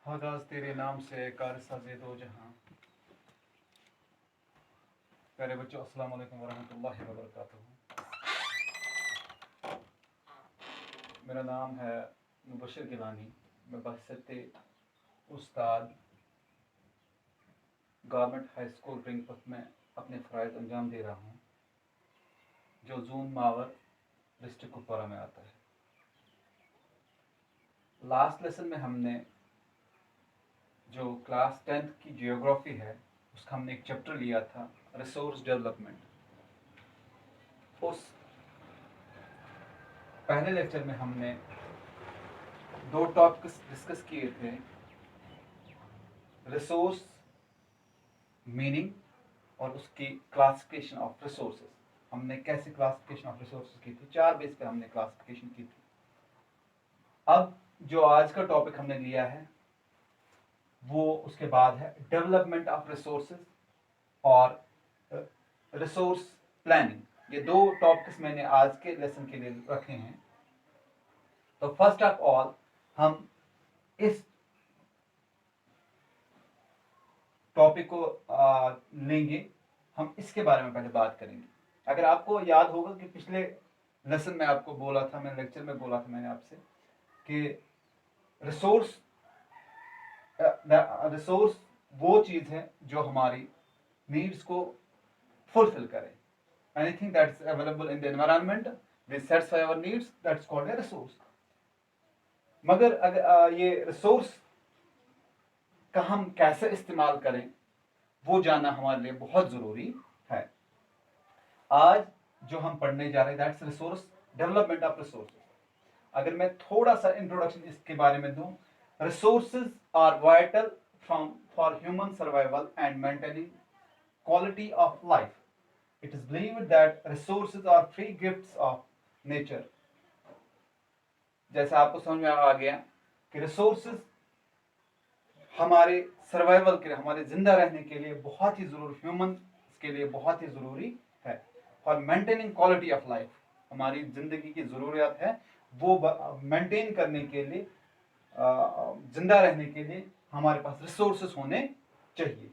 आगाज तेरे नाम से कार साजे दो जहां। प्यारे बच्चों, अस्सलाम वालेकुम वरहमतुल्लाहि वबरकातुहू। मेरा नाम है मुबशिर गिलानी। मैं बहसत उस्ताद गवर्नमेंट हाई स्कूल रिंगपत में अपने फ़राइज़ अंजाम दे रहा हूँ, जो जून मावर डिस्ट्रिक्ट कुपवारा में आता है। लास्ट लेसन में हमने जो क्लास 10th की जियोग्राफी है उसका हमने एक चैप्टर लिया था, रिसोर्स डेवलपमेंट। उस पहले लेक्चर में हमने दो टॉपिक्स डिस्कस किए थे, रिसोर्स मीनिंग और उसकी क्लासिफिकेशन ऑफ रिसोर्सेज। हमने कैसे क्लासिफिकेशन ऑफ रिसोर्सेज की थी, 4 बेस पे हमने क्लासिफिकेशन की थी। अब जो आज का टॉपिक हमने लिया है वो उसके बाद है डेवलपमेंट ऑफ रिसोर्सेज और रिसोर्स प्लानिंग। ये दो टॉपिक्स मैंने आज के लेसन के लिए रखे हैं। तो फर्स्ट ऑफ ऑल हम इस टॉपिक को लेंगे, हम इसके बारे में पहले बात करेंगे। अगर आपको याद होगा कि पिछले लेसन में आपको बोला था, मैंने लेक्चर में बोला था मैंने आपसे कि रिसोर्स वो चीज़ है जो हमारी नीड्स को फुलफिल करे। Anything that is available in the environment which satisfy our needs, that's called a resource. मगर अगर ये रिसोर्स का हम कैसे इस्तेमाल करें वो जानना हमारे लिए बहुत ज़रूरी है। आज जो हम पढ़ने जा रहे हैं that's resource development of resources. अगर मैं थोड़ा सा इंट्रोडक्शन इसके बारे में दूं, resources are vital for human survival and maintaining quality of life. It is believed that resources are free gifts of nature. जैसे आपको समझ में आ गया कि रिसोर्सेज हमारे सर्वाइवल के लिए, हमारे जिंदा रहने के लिए बहुत ही जरूरी, ह्यूमन के लिए बहुत ही जरूरी है। For maintaining quality of life, हमारी जिंदगी की जरूरियात है वो मेंटेन करने के लिए, जिंदा रहने के लिए हमारे पास रिसोर्सेज होने चाहिए।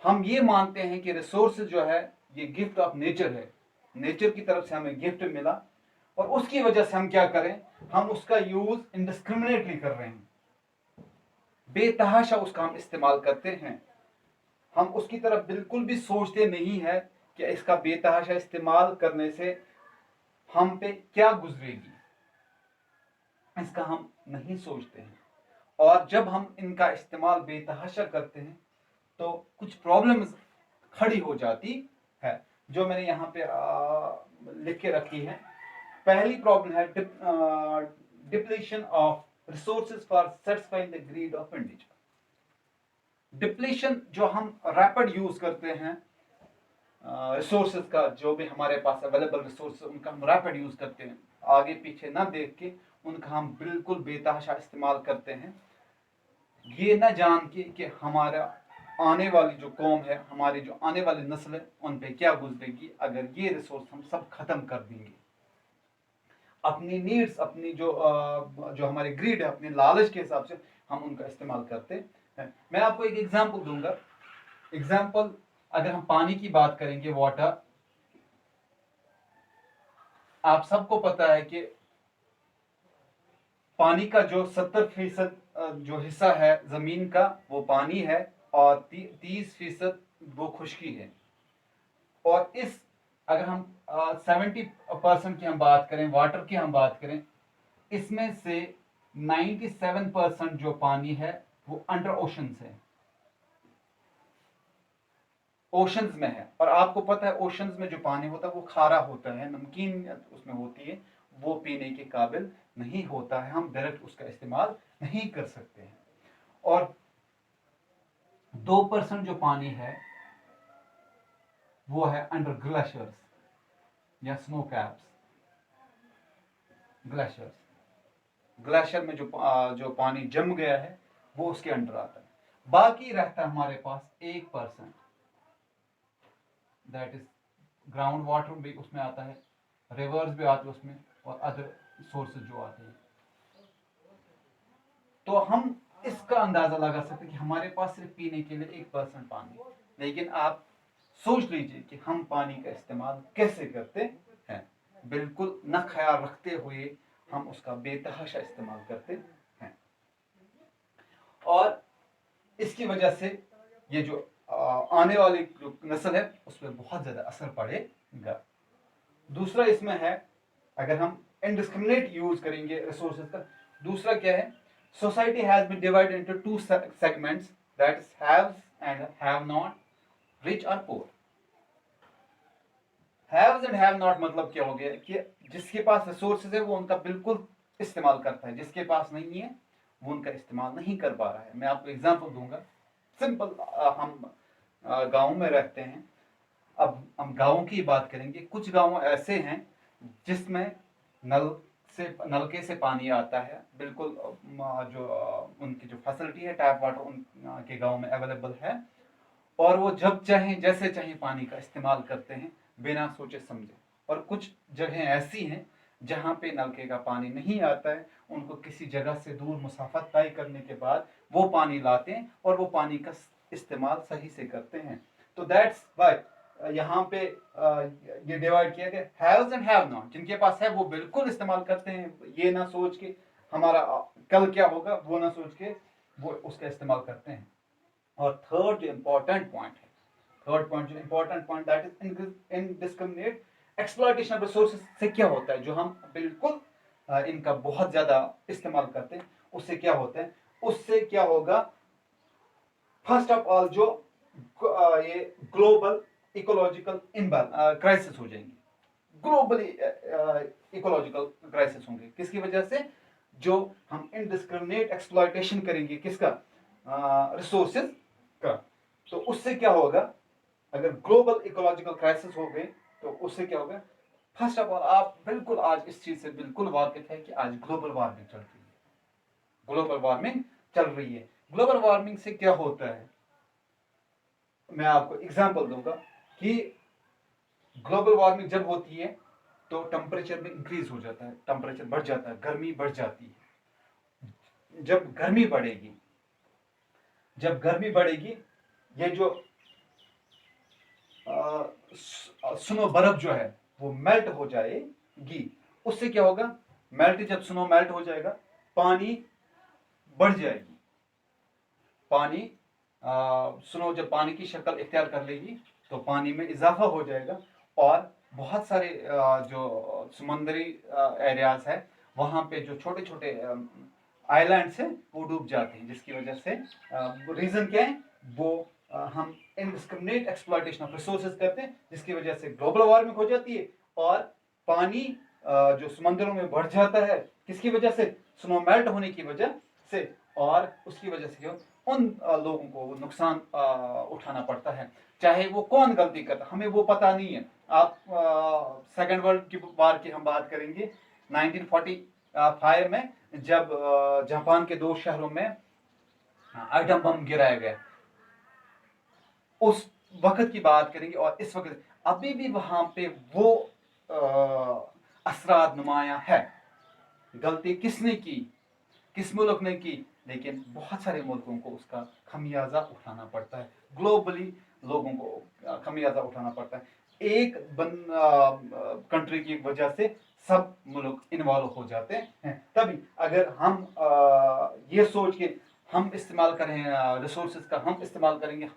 हम ये मानते हैं कि रिसोर्सेज जो है ये गिफ्ट ऑफ नेचर है, नेचर की तरफ से हमें गिफ्ट मिला और उसकी वजह से हम क्या करें, हम उसका यूज इनडिस्क्रिमिनेटली कर रहे हैं, बेतहाशा उसका हम इस्तेमाल करते हैं। हम उसकी तरफ बिल्कुल भी सोचते नहीं है कि इसका बेतहाशा इस्तेमाल करने से हम पे क्या गुजरेगी, इसका हम नहीं सोचते हैं। और जब हम इनका इस्तेमाल बेतहाशा करते हैं तो कुछ प्रॉब्लम्स खड़ी हो जाती है, जो मैंने यहाँ पे लिख के रखी है। पहली प्रॉब्लम है depletion of resources for satisfying the greed of individual. Depletion जो हम रैपिड यूज करते हैं रिसोर्सेज का, जो भी हमारे पास अवेलेबल रिसोर्स उनका हम रैपिड यूज करते हैं, आगे पीछे ना देख के उनका हम बिल्कुल बेतहाशा इस्तेमाल करते हैं, ये ना जान के कि हमारा आने वाली जो कौम है, हमारी जो आने वाली नस्ल है, उन पे क्या गुजरेगी अगर ये रिसोर्स हम सब खत्म कर देंगे। अपनी नीड्स, अपनी जो हमारे ग्रीड है, अपने लालच के हिसाब से हम उनका इस्तेमाल करते हैं। मैं आपको एक एग्जांपल दूंगा। एग्जांपल, अगर हम पानी की बात करेंगे, वाटर, आप सबको पता है कि पानी का जो 70% जो हिस्सा है जमीन का वो पानी है और 30% वो खुश्की है। और इस अगर हम 70% की हम बात करें, वाटर की हम बात करें, इसमें से 97% जो पानी है वो अंडर ओशंस है, ओशंस में है। और आपको पता है ओशंस में जो पानी होता है वो खारा होता है, नमकीन उसमें होती है, वो पीने के काबिल नहीं होता है, हम डायरेक्ट उसका इस्तेमाल नहीं कर सकते हैं। और 2% जो पानी है वो है अंडर ग्लेशियर्स या स्नो कैप्स। ग्लेशियर में जो पानी जम गया है वो उसके अंडर आता है। बाकी रहता है हमारे पास 1%, दैट इज ग्राउंड वाटर भी उसमें आता है, रिवर्स भी आते हैं उसमें, और अदर सोर्सेज जो आते हैं। तो हम इसका अंदाजा लगा सकते हैं कि हमारे पास सिर्फ पीने के लिए 1% पानी, लेकिन आप सोच लीजिए कि हम पानी का इस्तेमाल कैसे करते हैं। बिल्कुल न ख्याल रखते हुए हम उसका बेतहाशा इस्तेमाल करते हैं, और इसकी वजह से ये जो आने वाली जो नस्ल है उस पर बहुत ज्यादा असर पड़ेगा। दूसरा इसमें है, अगर हम इनडिस्क्रिमिनेट यूज करेंगे रिसोर्सेज का, दूसरा क्या है, society has been divided into two segments, that is haves and have not, rich और poor. Haves and have not मतलब क्या हो गया कि जिसके पास रिसोर्सेज है वो उनका बिल्कुल इस्तेमाल करता है, जिसके पास नहीं है वो उनका इस्तेमाल नहीं कर पा रहा है। मैं आपको एग्जांपल दूंगा सिंपल। हम गांव में रहते हैं, अब हम गाँव की बात करेंगे। कुछ गाँव ऐसे हैं जिसमें नलके से पानी आता है, बिल्कुल जो उनकी जो फैसिलिटी है टैप वाटर उनके गाँव में अवेलेबल है, और वो जब चाहें जैसे चाहें पानी का इस्तेमाल करते हैं बिना सोचे समझे। और कुछ जगहें ऐसी हैं जहाँ पे नलके का पानी नहीं आता है, उनको किसी जगह से दूर मुसाफत तय करने के बाद वो पानी लाते हैं और वो पानी का इस्तेमाल सही से करते हैं। तो दैट्स वाई यहाँ पे ये डिवाइड किया गया, हैव्स एंड हैव नॉट। जिनके पास है वो बिल्कुल इस्तेमाल करते हैं, ये ना सोच के हमारा कल क्या होगा वो ना सोच के वो उसका इस्तेमाल करते हैं। और थर्ड जो इंपॉर्टेंट पॉइंट है, थर्ड पॉइंट जो important point, that is indiscriminate exploitation of resources से क्या होता है, जो हम बिल्कुल इनका बहुत ज्यादा इस्तेमाल करते हैं, उससे क्या होता है, उससे क्या होगा, फर्स्ट ऑफ ऑल जो ये ग्लोबल इकोलॉजिकल क्राइसिस हो जाएंगे। ग्लोबली इकोलॉजिकल क्राइसिस होंगे, किसकी वजह से, जो हम इनडिस्क्रिमिनेट एक्सप्लॉयटेशन करेंगे किसका, रिसोर्सेज का। तो उससे क्या होगा, अगर ग्लोबल इकोलॉजिकल क्राइसिस हो गए तो उससे क्या होगा, फर्स्ट ऑफ ऑल आप बिल्कुल आज इस चीज से बिल्कुल वाकिफ है कि आज ग्लोबल वार्मिंग चल रही है, ग्लोबल वार्मिंग चल रही है। ग्लोबल वार्मिंग से क्या होता है, मैं आपको एग्जांपल दूंगा कि ग्लोबल वार्मिंग जब होती है तो टेम्परेचर में इंक्रीज हो जाता है, टेम्परेचर बढ़ जाता है, गर्मी बढ़ जाती है। जब गर्मी बढ़ेगी, जब गर्मी बढ़ेगी, ये जो स्नो बर्फ जो है वो मेल्ट हो जाएगी। उससे क्या होगा, जब स्नो मेल्ट हो जाएगा, पानी बढ़ जाएगी। पानी स्नो जब पानी की शक्ल इख्तियार कर लेगी तो पानी में इजाफा हो जाएगा, और बहुत सारे जो समुद्री एरियाज है वहां पे जो छोटे छोटे आइलैंड्स हैं वो डूब जाते हैं, जिसकी वजह से रीजन क्या है, वो हम इनडिस्क्रिमिनेट एक्सप्लॉयटेशन ऑफ रिसोर्सेज करते हैं, जिसकी वजह से ग्लोबल वार्मिंग हो जाती है, और पानी जो समुद्रों में बढ़ जाता है, किसकी वजह से, स्नो मेल्ट होने की वजह से, और उसकी वजह से उन लोगों को नुकसान उठाना पड़ता है। चाहे वो कौन गलती करता, हमें वो पता नहीं है। आप सेकेंड वर्ल्ड की वार की हम बात करेंगे, 1945 में जब जापान के 2 शहरों में आइटम बम गिराया गया, उस वक्त की बात करेंगे, और इस वक्त अभी भी वहां पे वो असरात नुमाया है। गलती किसने की, किस मुल्क ने की, लेकिन बहुत सारे मुल्कों को उसका खमियाजा उठाना पड़ता है, ग्लोबली लोगों को खमियाजा उठाना पड़ता है। एक कंट्री की वजह से सब मुल्क इन्वॉल्व हो जाते हैं। तभी अगर हम ये सोच के हम इस्तेमाल करें रिसोर्सेज का, हम इस्तेमाल करेंगे,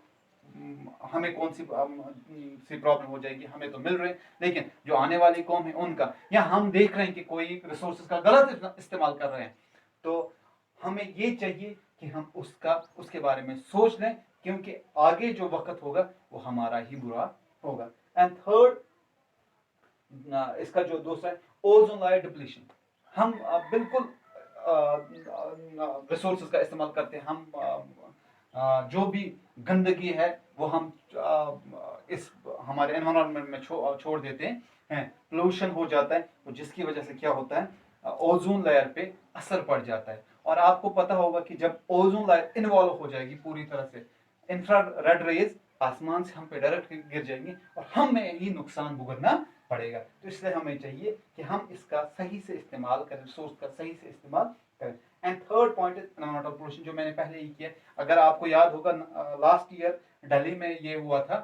हमें कौन सी प्रॉब्लम हो जाएगी, हमें तो मिल रहे हैं, लेकिन जो आने वाली कौम है उनका, या हम देख रहे हैं कि कोई रिसोर्सेज का गलत इस्तेमाल कर रहे हैं, तो हमें ये चाहिए कि हम उसके बारे में सोच लें, क्योंकि आगे जो वक्त होगा वो हमारा ही बुरा होगा। एंड थर्ड, इसका जो दूसरा है, ओजोन लेयर डिप्लीशन। हम बिल्कुल रिसोर्सेज का इस्तेमाल करते हैं, हम जो भी गंदगी है वो हम इस हमारे एनवायरनमेंट में छोड़ देते हैं, पोल्यूशन हो जाता है, तो जिसकी वजह से क्या होता है, ओजोन लेयर पे असर पड़ जाता है। और आपको पता होगा कि जब ओजोन लेयर इन्वॉल्व हो जाएगी पूरी तरह से, इंफ्रारेड रेज आसमान से हम पे डायरेक्ट गिर जाएंगी और हमें ही नुकसान भुगतना पड़ेगा। तो इसलिए हमें चाहिए कि हम इसका सही से इस्तेमाल करें, रिसोर्स का सही से इस्तेमाल करें। And third point is environmental pollution, जो मैंने पहले ही किया। अगर आपको याद होगा लास्ट ईयर दिल्ली में ये हुआ था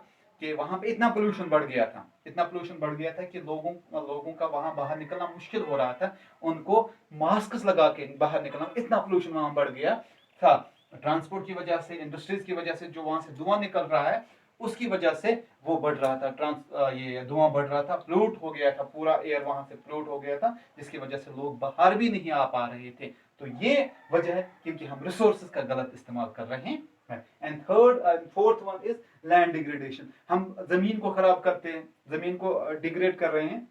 कि वहां पे इतना पोल्यूशन बढ़ गया था, इतना पोल्यूशन बढ़ गया था कि लोगों का वहां बाहर निकलना मुश्किल हो रहा था, उनको मास्क लगा के बाहर निकलना, इतना पोल्यूशन वहां बढ़ गया था। ट्रांसपोर्ट की वजह से, इंडस्ट्रीज की वजह से जो वहां से धुआं निकल रहा है उसकी वजह से वो बढ़ रहा था, ये धुआं बढ़ रहा था, प्लूट हो गया था, पूरा एयर वहां से प्लूट हो गया था, जिसकी वजह से लोग बाहर भी नहीं आ पा रहे थे। तो ये वजह है क्योंकि हम रिसोर्सेज का गलत इस्तेमाल कर रहे हैं। And third and fourth one is land degradation. हम जमीन को खराब करते हैं, जमीन को डिग्रेड कर रहे हैं,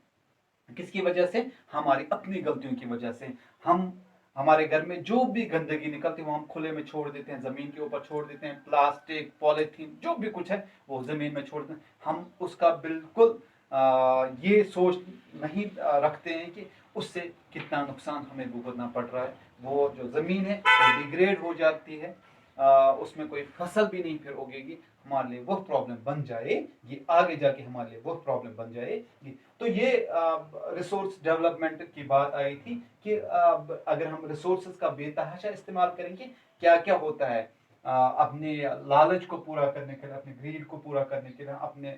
किसकी वजह से? हमारी अपनी गलतियों की वजह से। हम हमारे घर में जो भी गंदगी निकलती है वो हम खुले में छोड़ देते हैं, जमीन के ऊपर छोड़ देते हैं, प्लास्टिक, पॉलीथीन, जो भी कुछ है वो जमीन में छोड़ देते हैं। हम उसका बिल्कुल ये सोच नहीं रखते हैं कि उससे कितना नुकसान हमें भुगतना पड़ रहा है। वो जो जमीन है वो डिग्रेड हो जाती है, उसमें कोई फसल भी नहीं फिर उगेगी, हमारे लिए वह प्रॉब्लम बन जाएगी, आगे जाके हमारे लिए वह प्रॉब्लम बन जाएगी। तो ये रिसोर्स डेवलपमेंट की बात आई थी कि अगर हम रिसोर्सेज का बेतहाशा इस्तेमाल करेंगे, क्या क्या होता है, अपने लालच को पूरा करने के लिए, अपने ग्रीड को पूरा करने के लिए, अपने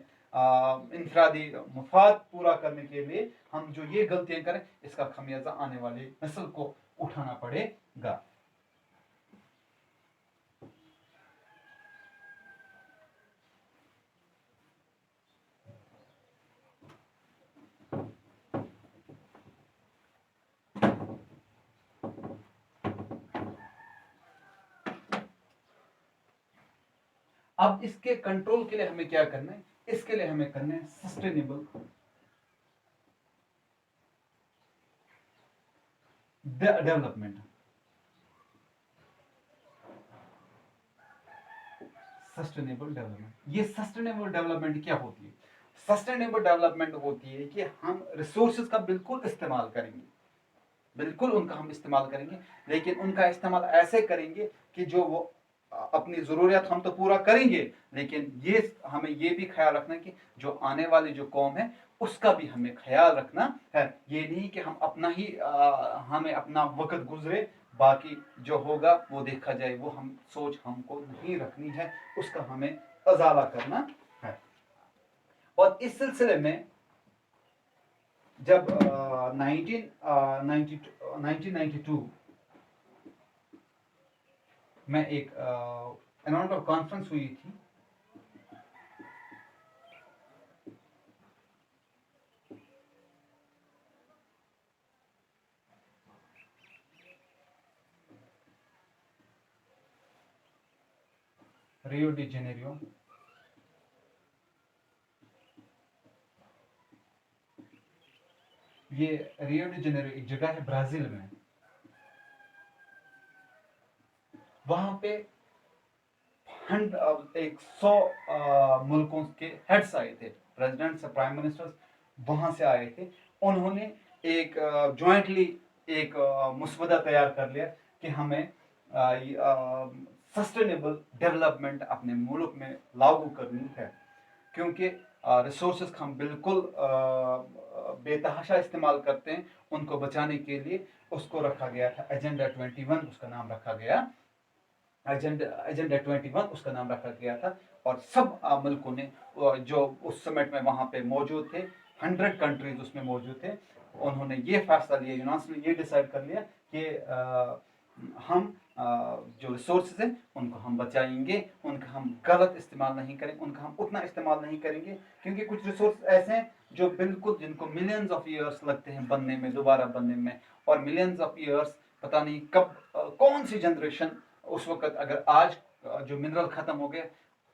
इंफरादी मुफाद पूरा करने के लिए हम जो ये गलतियां करें, इसका खमियाजा आने वाली नस्ल को उठाना पड़ेगा। अब इसके कंट्रोल के लिए हमें क्या करना है? इसके लिए हमें करना है सस्टेनेबल डेवलपमेंट। सस्टेनेबल डेवलपमेंट, ये सस्टेनेबल डेवलपमेंट क्या होती है? सस्टेनेबल डेवलपमेंट होती है कि हम रिसोर्सेज का बिल्कुल इस्तेमाल करेंगे, बिल्कुल उनका हम इस्तेमाल करेंगे, लेकिन उनका इस्तेमाल ऐसे करेंगे कि जो वो अपनी ज़रूरियात हम तो पूरा करेंगे, लेकिन ये हमें ये भी ख्याल रखना कि जो आने वाली जो कौम है उसका भी हमें ख्याल रखना है। ये नहीं कि हम अपना ही हमें अपना वक्त गुजरे, बाकी जो होगा वो देखा जाए, वो हम सोच हमको नहीं रखनी है, उसका हमें अजाला करना है। और इस सिलसिले में जब 1992 में एक एनवायरमेंटल कॉन्फ्रेंस हुई थी, रियो डी जेनेरियो, ये रियो डी जेनेरियो एक जगह है ब्राजील में। वहां पे 100 मुल्कों के हेड्स आए थे, प्रेसिडेंट्स, प्राइम मिनिस्टर्स वहां से आए थे। उन्होंने एक जॉइंटली एक मसवदा तैयार कर लिया कि हमें सस्टेनेबल डेवलपमेंट अपने मुल्क में लागू करनी है, क्योंकि रिसोर्सेज हम बिल्कुल बेतहाशा इस्तेमाल करते हैं। उनको बचाने के लिए उसको रखा गया था एजेंडा 21, उसका नाम रखा गया एजेंडा 21 उसका नाम रखा गया था। और सब मुल्कों ने जो उस समिट में वहां पे मौजूद थे, 100 कंट्रीज उसमें मौजूद थे, उन्होंने ये फैसला लिया, यूनानिमसली ये डिसाइड कर लिया कि हम जो रिसोर्सेज हैं उनको हम बचाएंगे, उनका हम गलत इस्तेमाल नहीं करेंगे, उनका हम उतना इस्तेमाल नहीं करेंगे, क्योंकि कुछ रिसोर्स ऐसे हैं जो बिल्कुल, जिनको मिलियंस ऑफ ईयर्स लगते हैं बनने में, दोबारा बनने में, और मिलियंस ऑफ ईयर्स पता नहीं कब कौन सी जनरेशन उस वक्त, अगर आज जो मिनरल खत्म हो गए,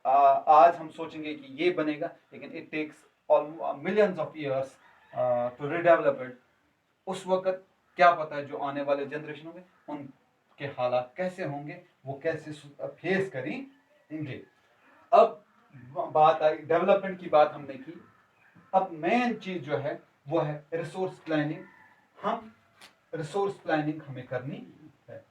आज हम सोचेंगे कि ये बनेगा, लेकिन it takes millions of years to redevelop it. उस वक्त क्या पता है जो आने वाले जनरेशन होंगे उनके हालात कैसे होंगे, वो कैसे फेस करेंगे। अब बात आई डेवलपमेंट की, बात हमने की। अब मेन चीज जो है वो है रिसोर्स प्लानिंग। हम रिसोर्स प्लानिंग हमें करनी है।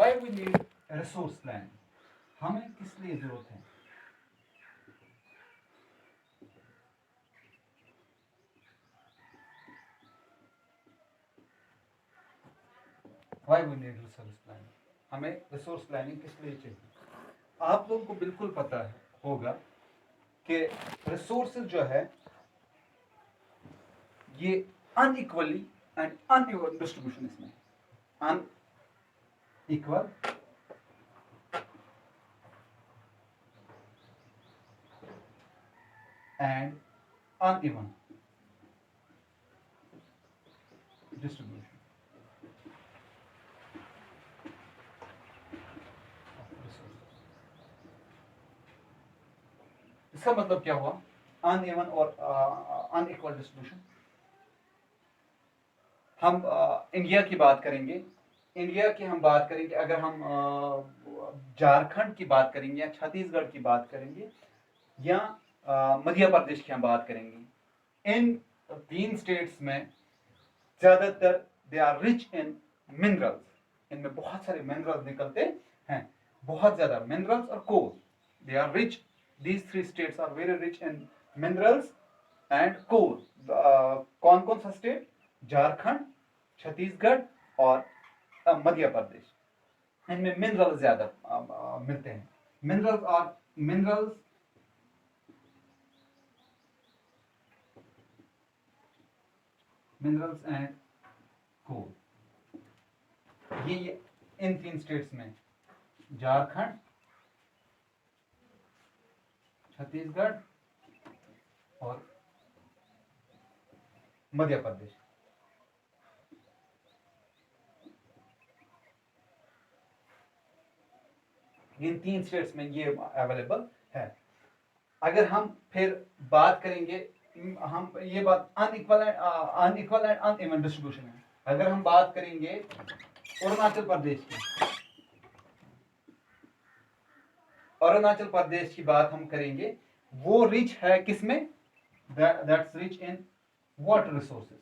Why we need resource planning? हमें किस लिए जरूरत है? Why we need resource planning? हमें रिसोर्स प्लानिंग किस लिए चाहिए? आप लोगों को बिल्कुल पता है होगा कि रिसोर्सेज जो है ये अनइक्वली एंड अनइवन डिस्ट्रीब्यूशन इसमें अनइक्वल एंड अनइवन डिस्ट्रीब्यूशन. इसका मतलब क्या हुआ? अनइवन और अनइक्वल डिस्ट्रीब्यूशन. हम इंडिया की बात करेंगे. इंडिया की हम बात करेंगे, अगर हम झारखंड की बात करेंगे या छत्तीसगढ़ की बात करेंगे या मध्य प्रदेश की हम बात करेंगे, इन 3 स्टेट्स में ज्यादातर they are rich in minerals. इनमें बहुत सारे मिनरल्स निकलते हैं, बहुत ज्यादा मिनरल्स और coal. They are rich. These 3 states are very rich in minerals and coal. कौन कौन सा स्टेट? झारखंड, छत्तीसगढ़ और मध्य प्रदेश. इनमें मिनरल ज्यादा मिलते हैं. मिनरल्स और मिनरल्स एंड कोल. ये इन 3 स्टेट्स में झारखंड, छत्तीसगढ़ और मध्य प्रदेश. इन 3 स्टेट्स में ये अवेलेबल है. अगर हम फिर बात करेंगे, हम ये बात अनइक्वल एंड अनइवन डिस्ट्रीब्यूशन है. अगर हम बात करेंगे अरुणाचल प्रदेश की, अरुणाचल प्रदेश की बात हम करेंगे, वो रिच है किसमें? That's rich in water resources.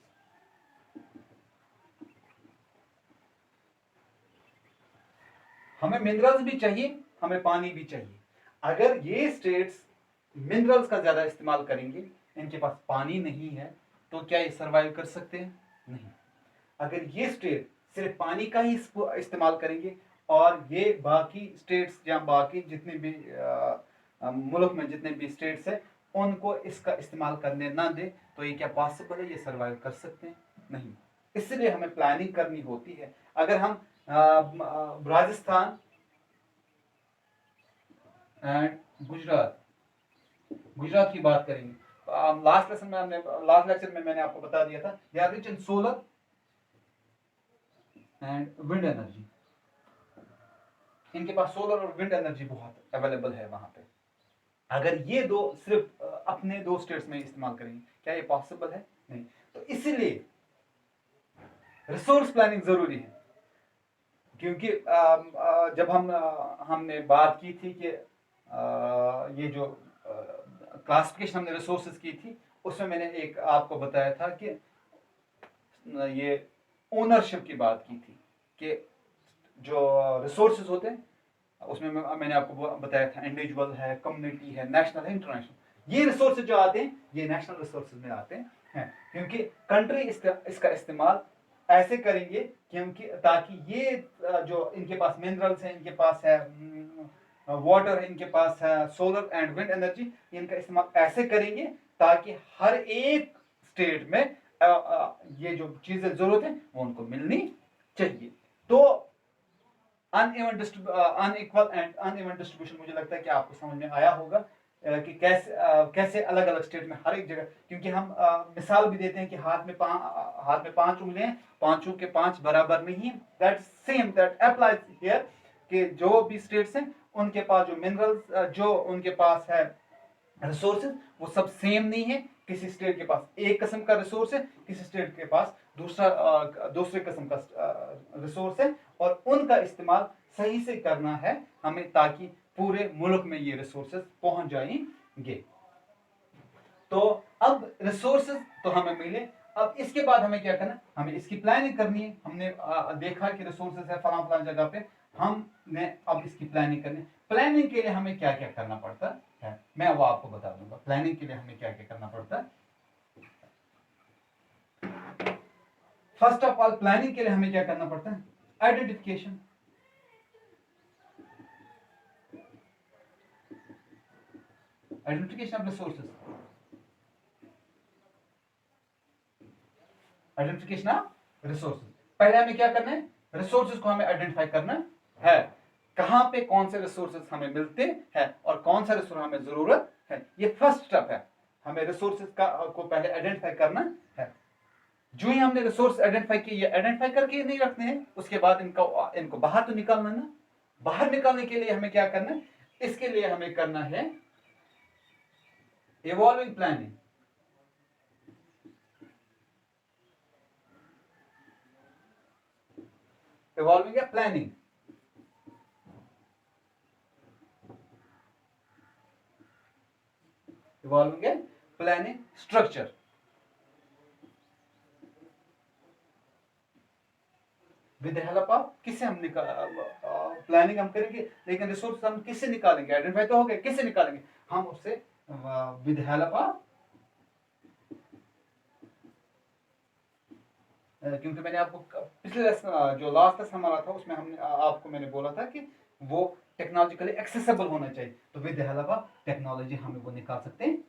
हमें मिनरल्स भी चाहिए, हमें पानी भी चाहिए. अगर ये स्टेट्स मिनरल्स का ज्यादा इस्तेमाल करेंगे, इनके पास पानी नहीं है, तो क्या ये सर्वाइव कर सकते हैं? नहीं. अगर ये स्टेट सिर्फ पानी का ही इस्तेमाल करेंगे और ये बाकी स्टेट्स या बाकी जितने भी मुल्क में जितने भी स्टेट्स है उनको इसका इस्तेमाल करने ना दे, तो ये क्या पॉसिबल है? ये सर्वाइव कर सकते हैं? नहीं. इसलिए हमें प्लानिंग करनी होती है. अगर हम राजस्थान एंड गुजरात की बात करेंगे, लास्ट लेक्चर में मैंने आपको बता दिया था, they are rich in solar and wind energy. इनके पास सोलर और विंड एनर्जी बहुत अवेलेबल है वहां पे. अगर ये दो सिर्फ अपने 2 स्टेट्स में इस्तेमाल करेंगे, क्या ये पॉसिबल है? नहीं. तो इसीलिए रिसोर्स प्लानिंग जरूरी है. क्योंकि जब हमने बात की थी कि ये जो क्लासिफिकेशन हमने रिसोर्सेज की थी, उसमें मैंने एक आपको बताया था कि ये ओनरशिप की बात की थी कि जो रिसोर्सेज होते हैं उसमें मैंने आपको बताया था इंडिविजुअल है, कम्युनिटी है, नेशनल है, इंटरनेशनल. ये रिसोर्सेज जो आते हैं ये नेशनल रिसोर्सेज में आते हैं, क्योंकि कंट्री इसका इस्तेमाल ऐसे करेंगे क्योंकि ताकि ये जो इनके पास मिनरल्स हैं, इनके पास है वाटर है, इनके पास है सोलर एंड विंड एनर्जी, इनका इस्तेमाल ऐसे करेंगे ताकि हर एक स्टेट में ये जो चीजें जरूरत है वो उनको मिलनी चाहिए. तो अनइक्वल एंड अनइवन डिस्ट्रीब्यूशन मुझे लगता है कि आपको समझ में आया होगा कि कैसे अलग अलग स्टेट में हर एक जगह, क्योंकि हम मिसाल भी देते हैं कि हाथ में 5 उंगलियां, पांचों के 5 बराबर नहीं है. दैट अप्लाइज हियर कि जो भी स्टेट्स हैं उनके पास जो मिनरल्स जो उनके पास है रिसोर्सेज वो सब सेम नहीं है. किसी स्टेट के पास एक किस्म का रिसोर्स है, किसी स्टेट के पास दूसरे किस्म का रिसोर्स है, और उनका इस्तेमाल सही से करना है हमें ताकि पूरे मुल्क में ये रिसोर्सेज पहुंच जाएंगे. तो अब रिसोर्सेज तो हमें मिले, अब इसके बाद हमें क्या करना? हमें इसकी प्लानिंग करनी है. हमने देखा कि रिसोर्सेज है फलां जगह पे, हमने अब इसकी प्लानिंग करनी। प्लानिंग के लिए हमें क्या क्या करना पड़ता है, मैं वो आपको बता दूंगा। प्लानिंग के लिए हमें क्या क्या करना पड़ता है। फर्स्ट ऑफ ऑल प्लानिंग के लिए हमें क्या करना पड़ता है, identification. Identification of resources, identification of resources. पहले हमें क्या करना है, रिसोर्सेज को हमें आइडेंटिफाई करना है, कहां पे कौन से रिसोर्सेज हमें मिलते हैं और कौन सा रिसोर्स हमें जरूरत है। ये फर्स्ट स्टेप है, हमें रिसोर्सेज को पहले आइडेंटिफाई करना है। जो ही हमने रिसोर्स आइडेंटिफाई किए, ये आइडेंटिफाई करके नहीं रखते हैं, उसके बाद इनको बाहर तो निकालना ना। बाहर निकालने के लिए हमें क्या करना है, इसके लिए हमें करना है इवॉल्विंग प्लानिंग। इवॉल्विंग है प्लानिंग, इवॉल्विंग है planning structure. With the help of, किससे हम प्लानिंग हम करेंगे, लेकिन रिसोर्स हम किससे निकालेंगे, आइडेंटिफाई तो हो गए, किससे निकालेंगे, हम उससे विद हेल्प ऑफ, क्योंकि मैंने आपको पिछले जो लास्ट लेसन हमारा था उसमें हमने आपको मैंने बोला था कि वो टेक्नोलॉजिकली एक्सेसिबल होना चाहिए, तो with the help of technology हमें वो निकाल सकते हैं।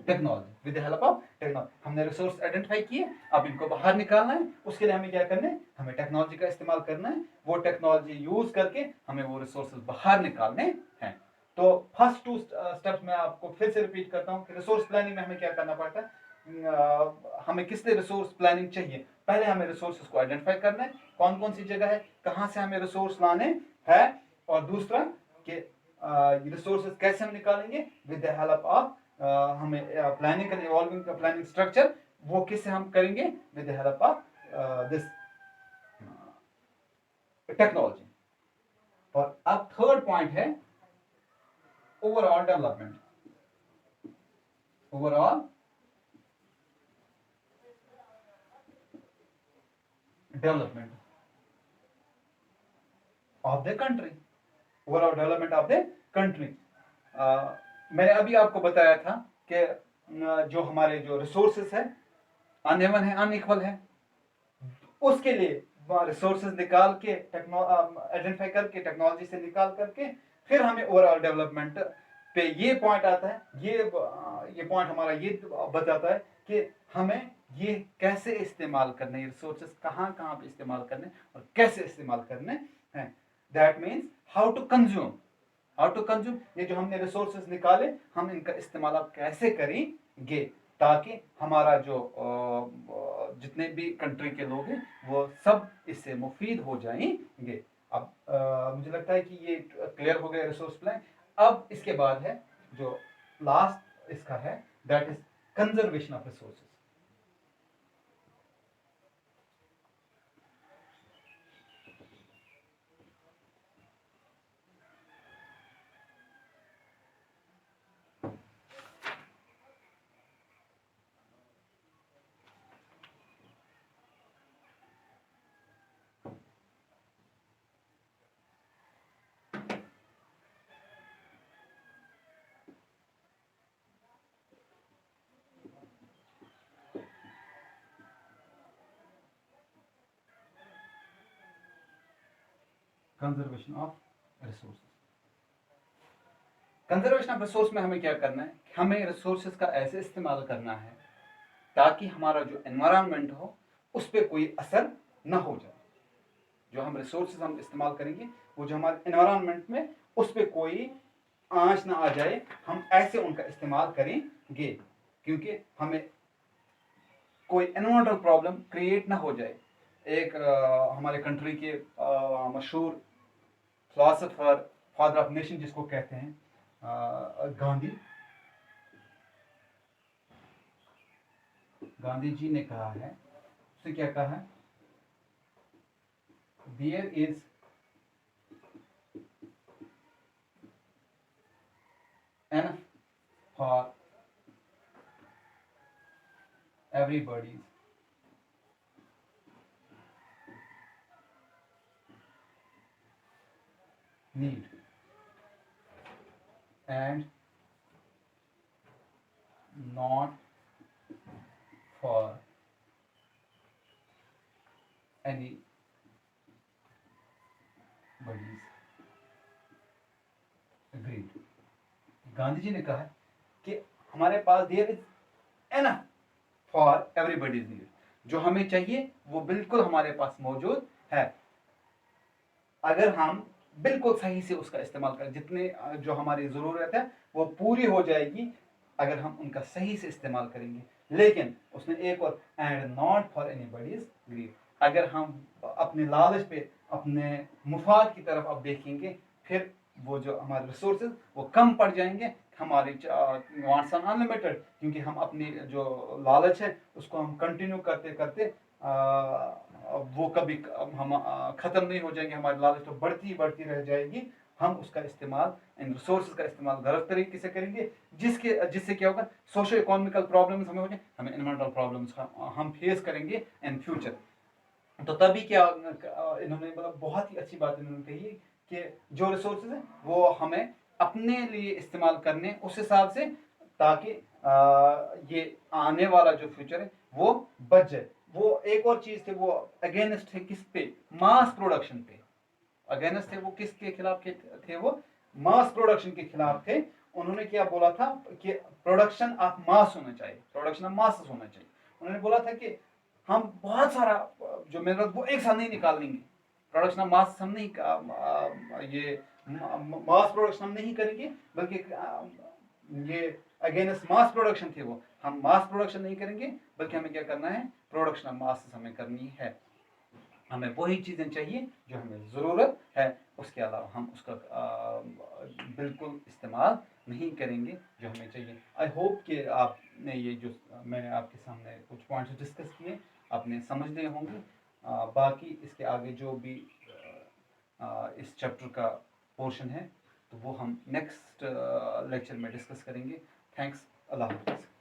Technology, with the help of technology, हमने रिसोर्स आइडेंटिफाई किए, अब इनको बाहर निकालना है। उसके लिए हमें क्या करना है, हमें टेक्नोलॉजी का इस्तेमाल करना है। वो टेक्नोलॉजी यूज करके हमें वो रिसोर्सेज बाहर निकालने हैं। तो फर्स्ट टू स्टेप्स मैं आपको फिर से रिपीट करता हूँ कि रिसोर्स प्लानिंग में हमें क्या करना पड़ता है। हमें किस लिए रिसोर्स प्लानिंग चाहिए, पहले हमें रिसोर्सेज को आइडेंटिफाई करना है, कौन कौन सी जगह है, कहाँ से हमें रिसोर्स लाने हैं, और दूसरा कि रिसोर्सेज कैसे हम निकालेंगे, विद द हेल्प ऑफ हमें प्लानिंग करनी, इवॉल्विंग प्लानिंग स्ट्रक्चर, वो किससे हम करेंगे, with the help of this technology. और अब थर्ड पॉइंट है overall development. Overall development of the country, overall development of the country. मैंने अभी आपको बताया था कि जो हमारे जो रिसोर्सेस है अनइवन है, अनइक्वल है, उसके लिए रिसोर्सेज निकाल के आइडेंटिफाई करके टेक्नोलॉजी से निकाल करके फिर हमें ओवरऑल डेवलपमेंट पे ये पॉइंट आता है। ये पॉइंट हमारा ये बताता है कि हमें ये कैसे इस्तेमाल करने, रिसोर्सेज कहाँ कहाँ पे इस्तेमाल करने और कैसे इस्तेमाल करने हैं। That means how to consume, how to consume, ये जो हमने रिसोर्सेज निकाले हम इनका इस्तेमाल अब कैसे करेंगे ताकि हमारा जो जितने भी कंट्री के लोग हैं वो सब इससे मुफीद हो जाएंगे। अब मुझे लगता है कि ये क्लियर हो गया रिसोर्स प्लान। अब इसके बाद है जो लास्ट इसका है, that is conservation of resources. Conservation of resources, conservation of resource में हमें क्या करना है, हमें रिसोर्सेज का ऐसे इस्तेमाल करना है ताकि हमारा जो एनवायरनमेंट हो उस पर कोई असर ना हो जाए। जो हम रिसोर्सेज हम इस्तेमाल करेंगे वो जो हमारे एनवायरनमेंट में उस पर कोई आंच ना आ जाए, हम ऐसे उनका इस्तेमाल करेंगे क्योंकि हमें कोई एनवायरमेंटल प्रॉब्लम क्रिएट ना हो जाए। एक हमारे कंट्री के मशहूर फिलोसोफर, फादर ऑफ नेशन जिसको कहते हैं गांधी, गांधी जी ने कहा है, उसने क्या कहा है, there is enough for everybody's need and not for anybody's agreed. Gandhi ji ने कहा कि हमारे पास there is enough for everybody's need, जो हमें चाहिए वो बिल्कुल हमारे पास मौजूद है अगर हम बिल्कुल सही से उसका इस्तेमाल करें। जितने जो हमारी ज़रूरत है वो पूरी हो जाएगी अगर हम उनका सही से इस्तेमाल करेंगे। लेकिन उसने एक और and not for anybody's greed, अगर हम अपने लालच पे अपने मुफाद की तरफ अब देखेंगे फिर वो जो हमारे रिसोर्सेज वो कम पड़ जाएंगे, हमारे वांट्स आर अनलिमिटेड, क्योंकि हम अपनी जो लालच है उसको हम कंटिन्यू करते करते वो कभी हम ख़त्म नहीं हो जाएंगे, हमारी लालच तो बढ़ती बढ़ती रह जाएगी। हम उसका इस्तेमाल इन रिसोर्सेज का इस्तेमाल गलत तरीके से करेंगे जिससे क्या होगा, सोशो इकोनॉमिकल प्रॉब्लम्स हमें हो जाए, हमें एनवायरमेंटल प्रॉब्लम्स हम फेस करेंगे इन फ्यूचर। तो तभी क्या इन्होंने मतलब बहुत ही अच्छी बात इन्होंने कही कि जो रिसोर्सेज है वो हमें अपने लिए इस्तेमाल करने उस हिसाब से, ताकि ये आने वाला जो फ्यूचर है वो बच जाए। वो एक और चीज थे, वो अगेंस्ट थे किस पे, मास प्रोडक्शन पे अगेंस्ट थे। वो किसके खिलाफ थे, वो मास प्रोडक्शन के खिलाफ थे। उन्होंने क्या बोला था कि प्रोडक्शन ऑफ मास होना चाहिए, प्रोडक्शन ऑफ मासेस होना चाहिए। उन्होंने बोला था कि हम बहुत सारा जो मिनरल वो एक साथ नहीं निकाल लेंगे, प्रोडक्शन ऑफ मास हम नहीं ये मास प्रोडक्शन हम नहीं करेंगे, बल्कि ये अगेंस्ट मास प्रोडक्शन थे वो, हम मास प्रोडक्शन नहीं करेंगे बल्कि हमें क्या करना है, प्रोडक्शन ऑफ मास हमें करनी है। हमें वही चीज़ें चाहिए जो हमें ज़रूरत है, उसके अलावा हम उसका बिल्कुल इस्तेमाल नहीं करेंगे जो हमें चाहिए। आई होप कि आपने ये जो मैंने आपके सामने कुछ पॉइंट्स डिस्कस किए आपने समझ लिए होंगे। बाकी इसके आगे जो भी इस चैप्टर का पोर्शन है तो वो हम नेक्स्ट लेक्चर में डिस्कस करेंगे। थैंक्स, अल्लाह हाफ़िज़।